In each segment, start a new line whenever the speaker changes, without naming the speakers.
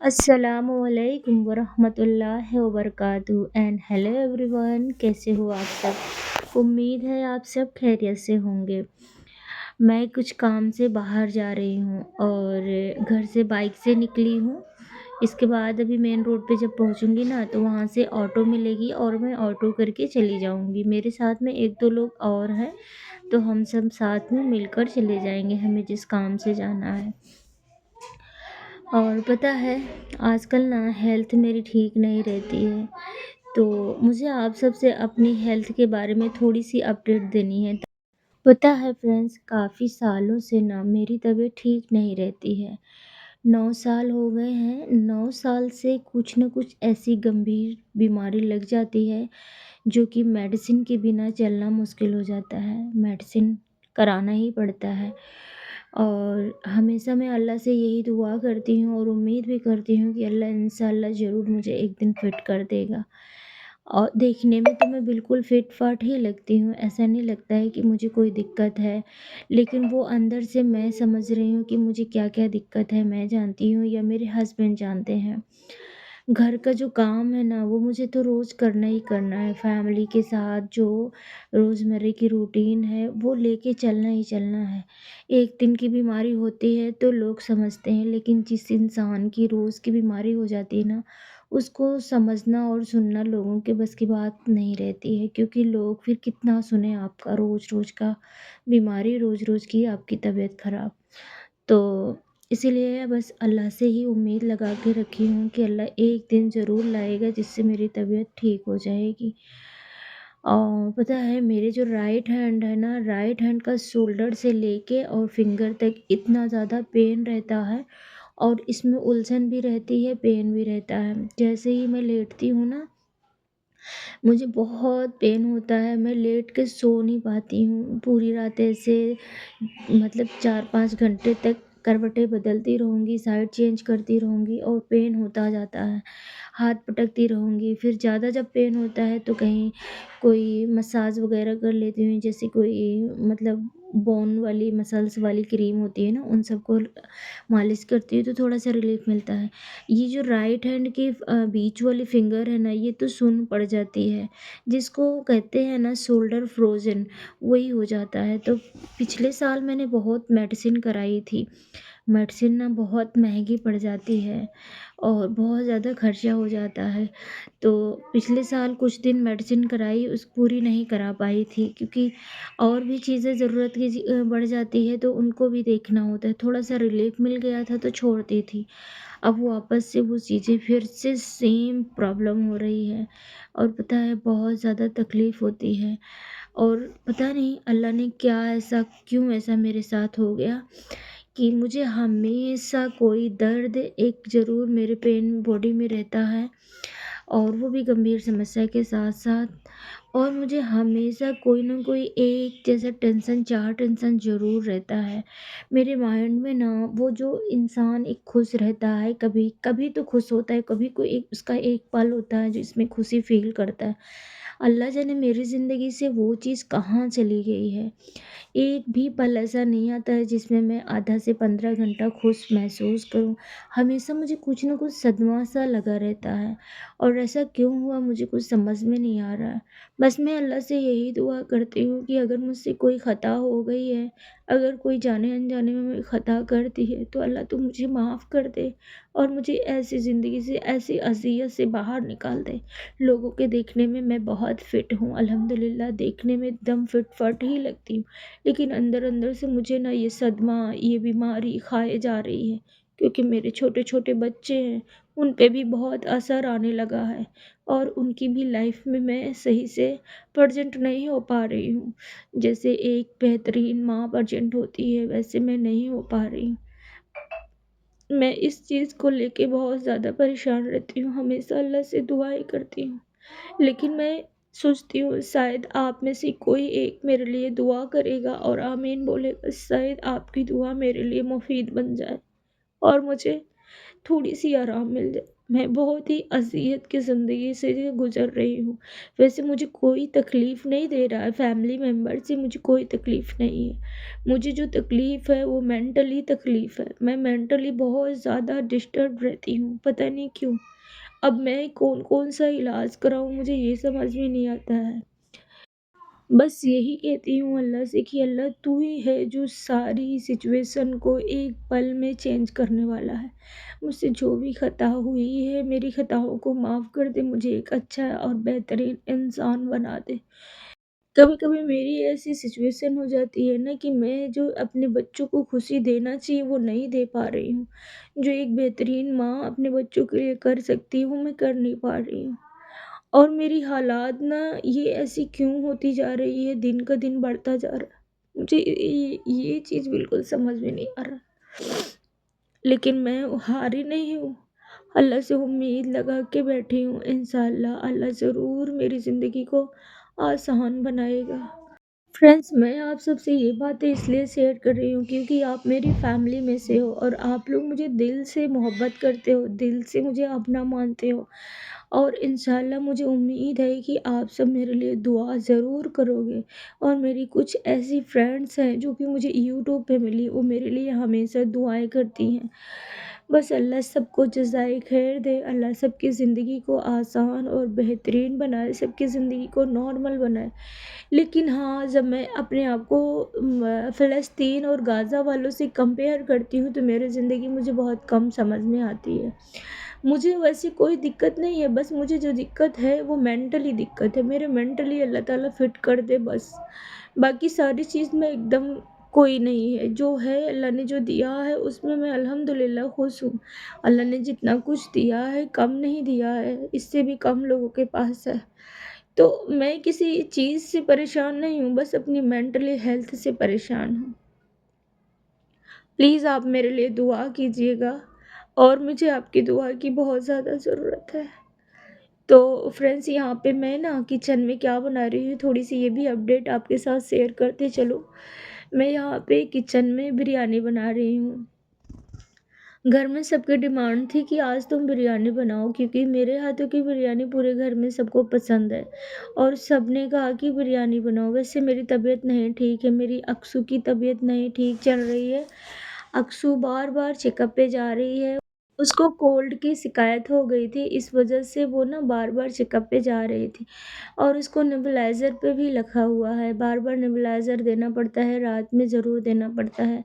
अस्सलामुअलैकुम वरहमतुल्लाहि वबरकातुहू and hello everyone, कैसे हो आप सब। उम्मीद है आप सब खैरियत से होंगे। मैं कुछ काम से बाहर जा रही हूँ और घर से बाइक से निकली हूँ। इसके बाद अभी मेन रोड पे जब पहुँचूँगी ना तो वहाँ से ऑटो मिलेगी और मैं ऑटो करके चली जाऊँगी। मेरे साथ में 1-2 लोग और हैं, तो हम सब साथ में मिलकर चले जाएंगे हमें जिस काम से जाना है। और पता है, आजकल ना हेल्थ मेरी ठीक नहीं रहती है, तो मुझे आप सबसे अपनी हेल्थ के बारे में थोड़ी सी अपडेट देनी है। पता है फ्रेंड्स, काफ़ी सालों से ना मेरी तबीयत ठीक नहीं रहती है। 9 साल हो गए हैं। 9 साल से कुछ न कुछ ऐसी गंभीर बीमारी लग जाती है जो कि मेडिसिन के बिना चलना मुश्किल हो जाता है। मेडिसिन कराना ही पड़ता है। और हमेशा मैं अल्लाह से यही दुआ करती हूँ और उम्मीद भी करती हूँ कि अल्लाह इंशाल्लाह ज़रूर मुझे एक दिन फिट कर देगा। और देखने में तो मैं बिल्कुल फिट-फाट ही लगती हूँ, ऐसा नहीं लगता है कि मुझे कोई दिक्कत है। लेकिन वो अंदर से मैं समझ रही हूँ कि मुझे क्या-क्या दिक्कत है, मैं जानती हूँ या मेरे हस्बैंड जानते हैं। घर का जो काम है ना, वो मुझे तो रोज़ करना ही करना है। फैमिली के साथ जो रोज़मर्रा की रूटीन है, वो लेके चलना ही चलना है। एक दिन की बीमारी होती है तो लोग समझते हैं, लेकिन जिस इंसान की रोज़ की बीमारी हो जाती है ना, उसको समझना और सुनना लोगों के बस की बात नहीं रहती है, क्योंकि लोग फिर कितना सुने आपका रोज़-रोज़ का बीमारी, रोज़-रोज़ की आपकी तबीयत ख़राब। तो इसीलिए बस अल्लाह से ही उम्मीद लगा के रखी हूँ कि अल्लाह एक दिन ज़रूर लाएगा जिससे मेरी तबीयत ठीक हो जाएगी। और पता है, मेरे जो राइट हैंड है ना, राइट हैंड का शोल्डर से लेके और फिंगर तक इतना ज़्यादा पेन रहता है और इसमें उलझन भी रहती है, पेन भी रहता है। जैसे ही मैं लेटती हूँ ना, मुझे बहुत पेन होता है, मैं लेट के सो नहीं पाती हूँ। पूरी रात ऐसे मतलब 4-5 घंटे तक करवटें बदलती रहूँगी, साइड चेंज करती रहूँगी और पेन होता जाता है। हाथ पटकती रहूँगी, फिर ज़्यादा जब पेन होता है तो कहीं कोई मसाज वग़ैरह कर लेती हूँ, जैसे कोई मतलब बोन वाली, मसल्स वाली क्रीम होती है ना, उन सबको मालिश करती हूँ तो थोड़ा-सा रिलीफ़ मिलता है। ये जो राइट हैंड की बीच वाली फिंगर है ना, ये तो सुन्न पड़ जाती है, जिसको कहते हैं ना शोल्डर फ्रोज़न, वही हो जाता है। तो पिछले साल मैंने बहुत मेडिसिन कराई थी। मेडिसिन ना बहुत महँगी पड़ जाती है और बहुत ज़्यादा खर्चा हो जाता है। तो पिछले साल कुछ दिन मेडिसिन कराई, उस पूरी नहीं करा पाई थी, क्योंकि और भी चीज़ें ज़रूरत की बढ़ जाती है तो उनको भी देखना होता है। थोड़ा-सा रिलीफ़ मिल गया था तो छोड़ दी थी। अब वापस से वो चीज़ें फिर से सेम प्रॉब्लम हो रही है और पता है, बहुत ज़्यादा तकलीफ़ होती है। और पता नहीं अल्लाह ने क्या ऐसा, क्यों ऐसा मेरे साथ हो गया कि मुझे हमेशा कोई दर्द एक ज़रूर मेरे पेन बॉडी में रहता है, और वो भी गंभीर समस्या के साथ-साथ। और मुझे हमेशा कोई न कोई एक जैसा टेंशन, 4 टेंशन ज़रूर रहता है। मेरे माइंड में ना, वो जो इंसान एक खुश रहता है, कभी कभी तो खुश होता है, कभी कोई एक उसका एक पल होता है जिसमें खुशी फ़ील करता है। अल्लाह जाने मेरी ज़िंदगी से वो चीज़ कहाँ चली गई है। एक भी पल ऐसा नहीं आता है जिसमें मैं आधा से 15 घंटा खुश महसूस करूँ। हमेशा मुझे कुछ न कुछ सदमा सा लगा रहता है और ऐसा क्यों हुआ मुझे कुछ समझ में नहीं आ रहा है। बस मैं अल्लाह से यही दुआ करती हूँ कि अगर मुझसे कोई ख़ता हो गई है, अगर कोई जाने-अनजाने में मैं ख़ता कर दी है, तो अल्लाह तू मुझे माफ़ कर दे और मुझे ऐसी ज़िंदगी से, ऐसी अज़ियत से बाहर निकाल दे। लोगों के देखने में मैं बहुत फ़िट हूँ, अल्हम्दुलिल्लाह, देखने में एकदम फ़िट-फ़ाट ही लगती हूँ। लेकिन अंदर-अंदर से मुझे ना ये सदमा, ये बीमारी खाए जा रही है, क्योंकि मेरे छोटे-छोटे बच्चे हैं, उन पे भी बहुत असर आने लगा है और उनकी भी लाइफ़ में मैं सही से प्रेज़ेंट नहीं हो पा रही हूँ। जैसे एक बेहतरीन माँ प्रेज़ेंट होती है, वैसे मैं नहीं हो पा रही हूँ। मैं इस चीज़ को लेके बहुत ज़्यादा परेशान रहती हूँ, हमेशा अल्लाह से दुआएँ करती हूँ। लेकिन मैं सोचती हूँ शायद आप में से कोई एक मेरे लिए दुआ करेगा और आमीन बोलेगा, शायद आपकी दुआ मेरे लिए मुफ़ीद बन जाए और मुझे थोड़ी-सी आराम मिल जाए। मैं बहुत ही अज़ियत की ज़िंदगी से गुज़र रही हूँ। वैसे मुझे कोई तकलीफ़ नहीं दे रहा है, फैमिली मेंबर से मुझे कोई तकलीफ़ नहीं है। मुझे जो तकलीफ़ है वो मेंटली तकलीफ़ है। मैं मेंटली बहुत ज़्यादा डिस्टर्ब रहती हूँ, पता नहीं क्यों? अब मैं कौन-कौन सा इलाज कराऊँ मुझे ये समझ में नहीं आता है। बस यही कहती हूँ अल्लाह से कि अल्लाह तू ही है जो सारी सिचुएशन को एक पल में चेंज करने वाला है। मुझसे जो भी खता हुई है मेरी खताओं को माफ़ कर दे, मुझे एक अच्छा और बेहतरीन इंसान बना दे। कभी-कभी मेरी ऐसी सिचुएशन हो जाती है ना कि मैं जो अपने बच्चों को खुशी देना चाहिए वो नहीं दे पा रही हूँ। जो एक बेहतरीन माँ अपने बच्चों के लिए कर सकती है वो मैं कर नहीं पा रही हूँ। और मेरी हालात ना ये ऐसी क्यों होती जा रही है, दिन का दिन बढ़ता जा रहा है। मुझे ये चीज़ बिल्कुल समझ में नहीं आ रहा। लेकिन मैं हारी नहीं हूँ। अल्लाह से उम्मीद लगा के बैठी हूँ, इंशाअल्लाह अल्लाह ज़रूर मेरी ज़िंदगी को आसान बनाएगा। फ्रेंड्स, मैं आप सबसे ये बातें इसलिए शेयर कर रही हूँ क्योंकि आप मेरी फैमिली में से हो और आप लोग मुझे दिल से मोहब्बत करते हो, दिल से मुझे अपना मानते हो। और इंशाल्लाह मुझे उम्मीद है कि आप सब मेरे लिए दुआ ज़रूर करोगे। और मेरी कुछ ऐसी फ्रेंड्स हैं जो कि मुझे यूट्यूब पे मिली, वो मेरे लिए हमेशा दुआएँ करती हैं। बस अल्लाह सबको जज़ाए खैर दे, अल्लाह सबकी ज़िंदगी को आसान और बेहतरीन बनाए, सबकी ज़िंदगी को नॉर्मल बनाए। लेकिन हाँ, जब मैं अपने आप को फ़लस्तीन और गाज़ा वालों से कंपेयर करती हूँ तो मेरी ज़िंदगी मुझे बहुत कम समझ में आती है। मुझे वैसी कोई दिक्कत नहीं है, बस मुझे जो दिक्कत है वो मेंटली दिक्कत है। मेरे मेंटली अल्लाह ताला फिट कर दे बस। बाकी सारी चीज़ में एकदम कोई नहीं है, जो है अल्लाह ने जो दिया है उसमें मैं अल्हम्दुलिल्लाह खुश हूँ। अल्लाह ने जितना कुछ दिया है कम नहीं दिया है, इससे भी कम लोगों के पास है। तो मैं किसी चीज़ से परेशान नहीं हूँ, बस अपनी मेंटली हेल्थ से परेशान हूँ। प्लीज़ आप मेरे लिए दुआ कीजिएगा और मुझे आपकी दुआ की बहुत ज़्यादा ज़रूरत है। तो फ्रेंड्स, यहाँ पे मैं ना किचन में क्या बना रही हूँ थोड़ी-सी ये भी अपडेट आपके साथ शेयर करते चलूँ। मैं यहाँ पे किचन में बिरयानी बना रही हूँ। घर में सबकी डिमांड थी कि आज तुम बिरयानी बनाओ क्योंकि मेरे हाथों की बिरयानी पूरे घर में सबको पसंद है और सबने कहा कि बिरयानी बनाओ। वैसे मेरी तबीयत नहीं ठीक है, मेरी अक्सू की तबीयत नहीं ठीक चल रही है। अक्सू बार-बार चेकअप पे जा रही है। उसको कोल्ड की शिकायत हो गई थी, इस वजह से वो ना बार-बार चेकअप पे जा रही थी और उसको नेबुलाइज़र पे भी रखा हुआ है। बार-बार नेबुलाइज़र देना पड़ता है, रात में ज़रूर देना पड़ता है।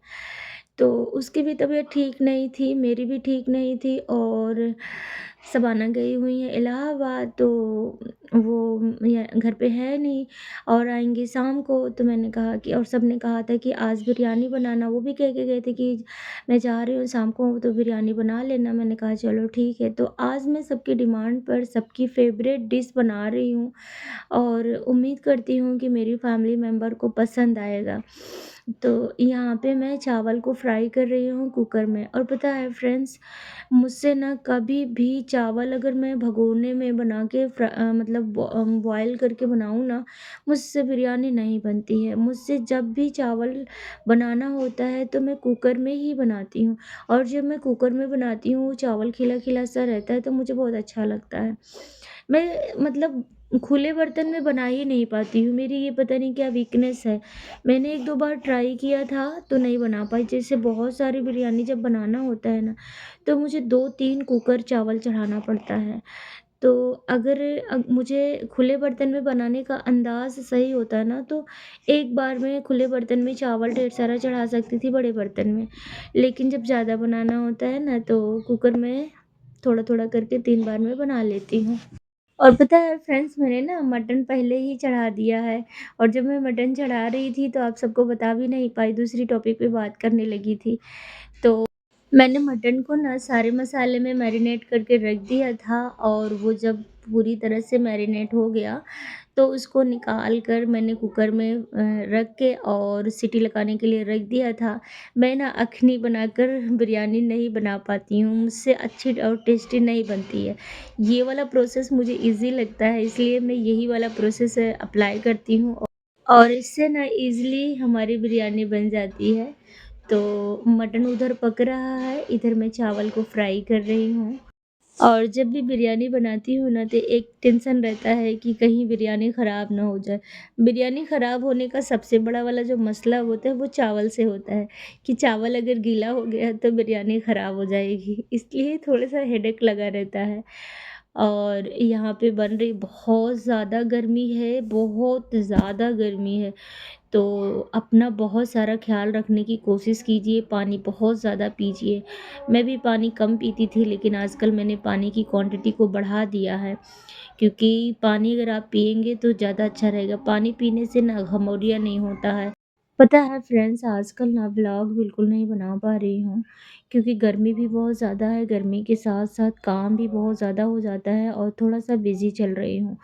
तो उसकी भी तबीयत ठीक नहीं थी, मेरी भी ठीक नहीं थी और शबाना गई हुई हैं इलाहाबाद, तो वो या घर पे है नहीं और आएँगी शाम को। तो मैंने कहा कि और सबने कहा था कि आज बिरयानी बनाना, वो भी कह के गए थे कि मैं जा रही हूँ शाम को तो बिरयानी बना लेना। मैंने कहा चलो ठीक है। तो आज मैं सबकी डिमांड पर सबकी फ़ेवरेट डिश बना रही हूँ और उम्मीद करती हूँ कि मेरी फैमिली मेंबर को पसंद आएगा। तो यहाँ पे मैं चावल को फ्राई कर रही हूँ कुकर में और पता है फ्रेंड्स, मुझसे ना कभी भी चावल अगर मैं भगोने में बना के मतलब बॉयल करके बनाऊँ ना, मुझसे बिरयानी नहीं बनती है। मुझसे जब भी चावल बनाना होता है तो मैं कुकर में ही बनाती हूँ और जब मैं कुकर में बनाती हूँ चावल खिला-खिला सा रहता है तो मुझे बहुत अच्छा लगता है। मैं मतलब खुले बर्तन में बना ही नहीं पाती हूँ, मेरी ये पता नहीं क्या वीकनेस है। मैंने 1-2 बार ट्राई किया था तो नहीं बना पाई। जैसे बहुत सारी बिरयानी जब बनाना होता है ना, तो मुझे 2-3 कुकर चावल चढ़ाना पड़ता है। तो अगर मुझे खुले बर्तन में बनाने का अंदाज़ सही होता ना तो एक बार में खुले बर्तन में चावल ढेर सारा चढ़ा सकती थी बड़े बर्तन में। लेकिन जब ज़्यादा बनाना होता है ना तो कुकर में थोड़ा-थोड़ा करके 3 बार में बना लेती हूँ। और पता है फ्रेंड्स, मैंने ना मटन पहले ही चढ़ा दिया है और जब मैं मटन चढ़ा रही थी तो आप सबको बता भी नहीं पाई, दूसरी टॉपिक पे बात करने लगी थी। तो मैंने मटन को ना सारे मसाले में मैरिनेट करके रख दिया था और वो जब पूरी तरह से मैरिनेट हो गया तो उसको निकाल कर मैंने कुकर में रख के और सीटी लगाने के लिए रख दिया था। मैं ना अखनी बनाकर बिरयानी नहीं बना पाती हूँ, मुझसे अच्छी और टेस्टी नहीं बनती है। ये वाला प्रोसेस मुझे ईज़ी लगता है इसलिए मैं यही वाला प्रोसेस अप्लाई करती हूँ और इससे ना ईज़िली हमारी बिरयानी बन जाती है। तो मटन उधर पक रहा है, इधर मैं चावल को फ्राई कर रही हूँ। और जब भी बिरयानी बनाती हूँ ना, तो एक टेंशन रहता है कि कहीं बिरयानी ख़राब ना हो जाए। बिरयानी ख़राब होने का सबसे बड़ा वाला जो मसला होता है वो चावल से होता है, कि चावल अगर गीला हो गया तो बिरयानी ख़राब हो जाएगी, इसलिए थोड़ा-सा हेडेक लगा रहता है। और यहाँ पे बन रही बहुत ज़्यादा गर्मी है, बहुत ज़्यादा गर्मी है। तो अपना बहुत सारा ख़्याल रखने की कोशिश कीजिए, पानी बहुत ज़्यादा पीजिए। मैं भी पानी कम पीती थी, लेकिन आजकल मैंने पानी की क्वांटिटी को बढ़ा दिया है, क्योंकि पानी अगर आप पिएँगे तो ज़्यादा अच्छा रहेगा। पानी पीने से ना घमौरिया नहीं होता है। पता है फ्रेंड्स, आजकल ना व्लॉग बिल्कुल नहीं बना पा रही हूँ, क्योंकि गर्मी भी बहुत ज़्यादा है, गर्मी के साथ-साथ काम भी बहुत ज़्यादा हो जाता है और थोड़ा-सा बिज़ी चल रही हूँ।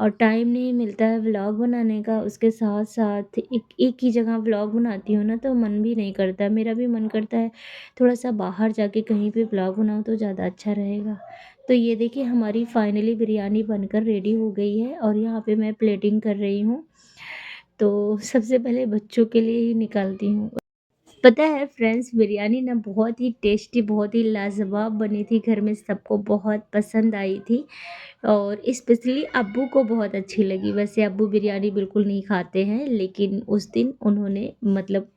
और टाइम नहीं मिलता है व्लॉग बनाने का, उसके साथ-साथ एक एक ही जगह व्लॉग बनाती हूँ ना, तो मन भी नहीं करता है। मेरा भी मन करता है थोड़ा-सा बाहर जाके कहीं पे व्लॉग बनाऊँ तो ज़्यादा अच्छा रहेगा। तो ये देखिए, हमारी फाइनली बिरयानी बनकर रेडी हो गई है और यहाँ पे मैं प्लेटिंग कर रही हूँ। तो सबसे पहले बच्चों के लिए ही निकालती हूँ। पता है फ्रेंड्स, बिरयानी ना बहुत ही टेस्टी, बहुत ही लाजवाब बनी थी, घर में सबको बहुत पसंद आई थी और स्पेशली अब्बू को बहुत अच्छी लगी। वैसे अब्बू बिरयानी बिल्कुल नहीं खाते हैं, लेकिन उस दिन उन्होंने मतलब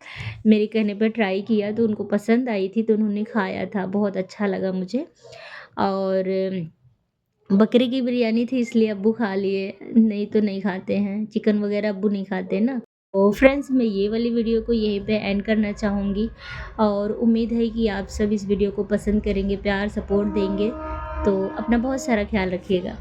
मेरे कहने पर ट्राई किया तो उनको पसंद आई थी, तो उन्होंने खाया था, बहुत अच्छा लगा मुझे। और बकरे की बिरयानी थी इसलिए अब्बू खा लिए, नहीं तो नहीं खाते हैं, चिकन वगैरह अब्बू नहीं खाते ना। तो फ्रेंड्स, मैं ये वाली वीडियो को यहीं पे एंड करना चाहूँगी और उम्मीद है कि आप सब इस वीडियो को पसंद करेंगे, प्यार सपोर्ट देंगे। तो अपना बहुत सारा ख्याल रखिएगा।